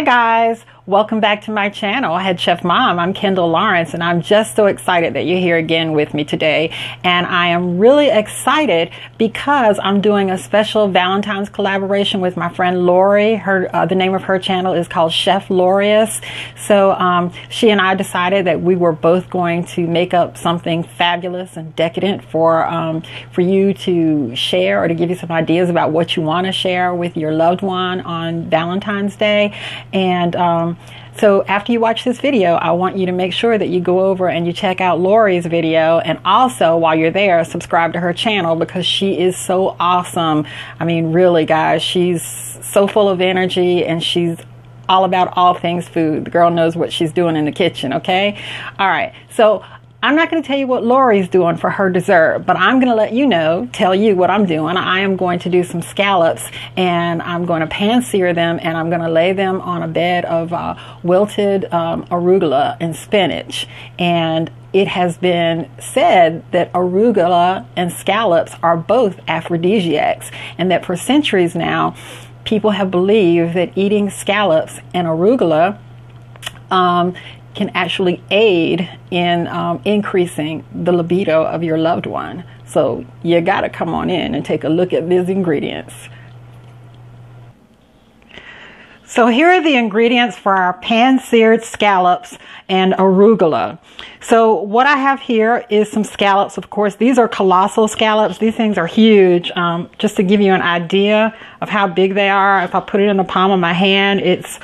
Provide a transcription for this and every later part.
Hi guys, welcome back to my channel, Head Chef Mom. I'm Kendall Lawrence and I'm just so excited that you're here again with me today. And I am really excited because I'm doing a special Valentine's collaboration with my friend Lori. The name of her channel is called Chef Lorious. So she and I decided that we were both going to make up something fabulous and decadent for you to share, or to give you some ideas about what you want to share with your loved one on Valentine's Day. And so after you watch this video, I want you to make sure that you go over and you check out Lori's video, and also while you're there, subscribe to her channel because she is so awesome. I mean, really guys, she's so full of energy and she's all about all things food. The girl knows what she's doing in the kitchen, okay? All right, so I'm not going to tell you what Lori's doing for her dessert, but I'm going to let you know, tell you what I'm doing. I am going to do some scallops, and I'm going to pan sear them, and I'm going to lay them on a bed of wilted arugula and spinach. And it has been said that arugula and scallops are both aphrodisiacs, and that for centuries now, people have believed that eating scallops and arugula can actually aid in increasing the libido of your loved one. So you gotta come on in and take a look at these ingredients. So here are the ingredients for our pan-seared scallops and arugula. So what I have here is some scallops. Of course, these are colossal scallops. These things are huge. Just to give you an idea of how big they are, if I put it in the palm of my hand, it's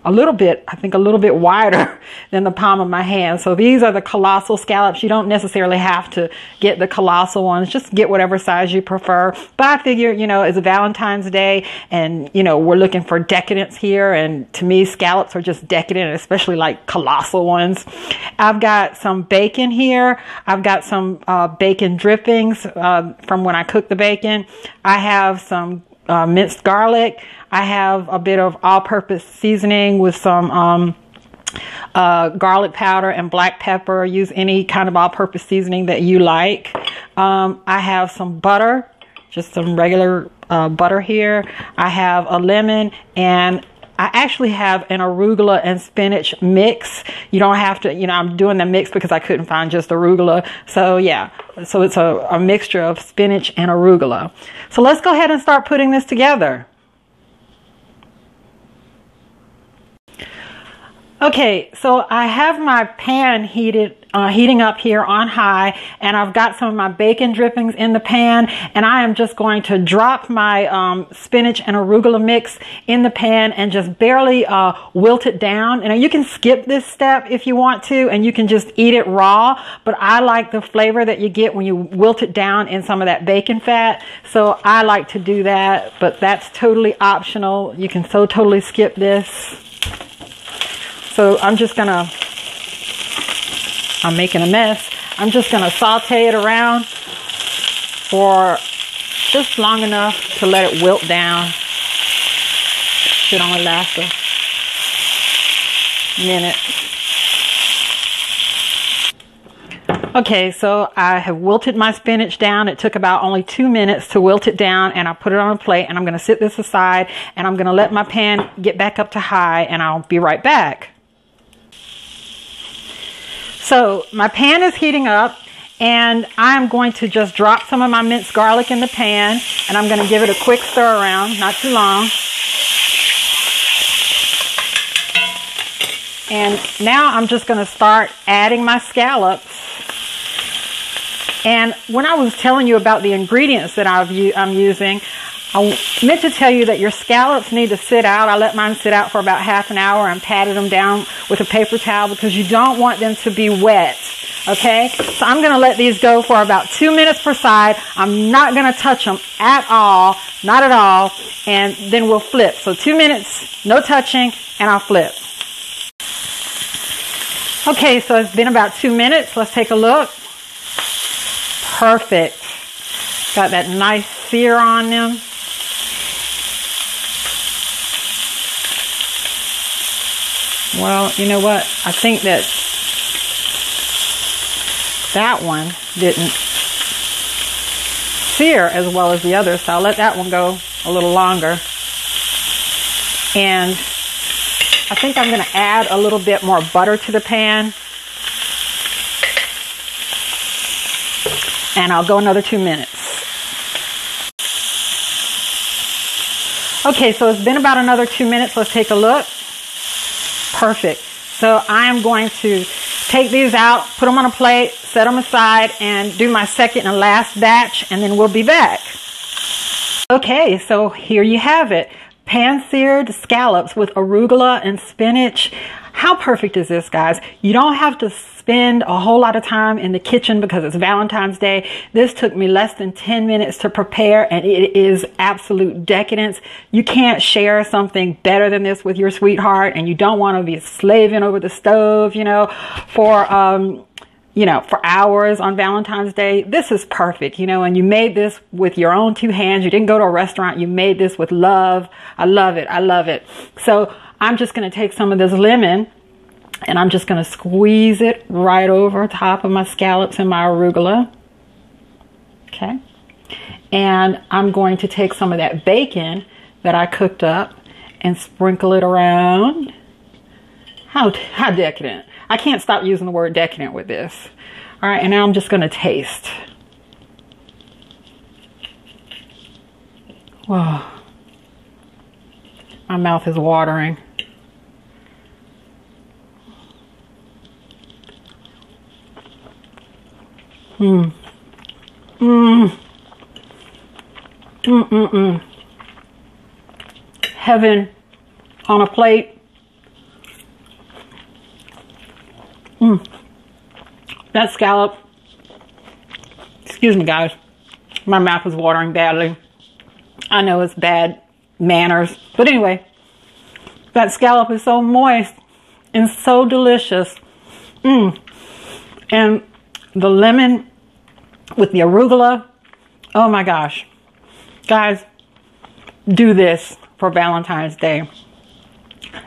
a little bit, I think a little bit wider than the palm of my hand. So these are the colossal scallops. You don't necessarily have to get the colossal ones. Just get whatever size you prefer. But I figure, you know, it's a Valentine's Day and, you know, we're looking for decadence here. And to me, scallops are just decadent, especially like colossal ones. I've got some bacon here. I've got some bacon drippings from when I cooked the bacon. I have some minced garlic. I have a bit of all-purpose seasoning with some garlic powder and black pepper. Use any kind of all-purpose seasoning that you like. I have some butter, just some regular butter here. I have a lemon, and I actually have an arugula and spinach mix. You don't have to, you know, I'm doing the mix because I couldn't find just arugula. So yeah, so it's a mixture of spinach and arugula. So let's go ahead and start putting this together. Okay, so I have my pan heating up here on high, and I've got some of my bacon drippings in the pan, and I am just going to drop my spinach and arugula mix in the pan and just barely wilt it down. And you can skip this step if you want to, and you can just eat it raw, but I like the flavor that you get when you wilt it down in some of that bacon fat, so I like to do that, but that's totally optional. You can so totally skip this. So I'm making a mess. I'm just gonna saute it around for just long enough to let it wilt down. Should only last a minute. Okay, so I have wilted my spinach down. It took about only 2 minutes to wilt it down, and I put it on a plate, and I'm gonna sit this aside, and I'm gonna let my pan get back up to high, and I'll be right back. So my pan is heating up, and I'm going to just drop some of my minced garlic in the pan, and I'm going to give it a quick stir around, not too long. And now I'm just going to start adding my scallops. And when I was telling you about the ingredients that I'm using, I meant to tell you that your scallops need to sit out. I let mine sit out for about half an hour and patted them down with a paper towel because you don't want them to be wet, okay? So I'm going to let these go for about 2 minutes per side. I'm not going to touch them at all, not at all, and then we'll flip. So 2 minutes, no touching, and I'll flip. Okay, so it's been about 2 minutes. Let's take a look. Perfect. Got that nice sear on them. Well, you know what? I think that one didn't sear as well as the other, so I'll let that one go a little longer. And I think I'm going to add a little bit more butter to the pan. And I'll go another 2 minutes. Okay, so it's been about another 2 minutes. Let's take a look. Perfect. So I'm going to take these out, put them on a plate, set them aside, and do my second and last batch, and then we'll be back. Okay, so here you have it. Pan-seared scallops with arugula and spinach. How perfect is this, guys? You don't have to spend a whole lot of time in the kitchen because it's Valentine's Day. This took me less than 10 minutes to prepare, and it is absolute decadence. You can't share something better than this with your sweetheart, and you don't want to be slaving over the stove, for hours on Valentine's Day. This is perfect, and you made this with your own 2 hands. You didn't go to a restaurant. You made this with love. I love it. I love it. So I'm just going to take some of this lemon and I'm just going to squeeze it right over top of my scallops and my arugula. Okay. And I'm going to take some of that bacon that I cooked up and sprinkle it around. How decadent. I can't stop using the word decadent with this. All right, and now I'm just going to taste. Whoa. My mouth is watering. Mmm. Mmm. Mmm. Heaven on a plate. Mmm. That scallop. Excuse me, guys. My mouth is watering badly. I know it's bad manners. But anyway, that scallop is so moist and so delicious. Mmm. And the lemon with the arugula. Oh my gosh. Guys, do this for Valentine's Day.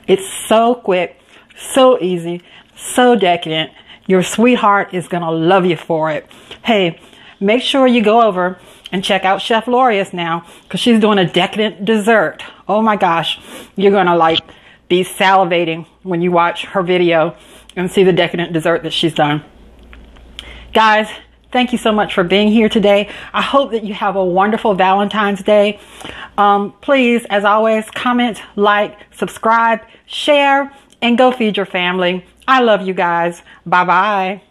It's so quick, so easy, so decadent. Your sweetheart is going to love you for it. Hey, make sure you go over and check out Chef Lorius now because she's doing a decadent dessert. Oh my gosh. You're going to be salivating when you watch her video and see the decadent dessert that she's done. Guys, thank you so much for being here today. I hope that you have a wonderful Valentine's Day. Please, as always, comment, like, subscribe, share, and go feed your family. I love you guys. Bye-bye.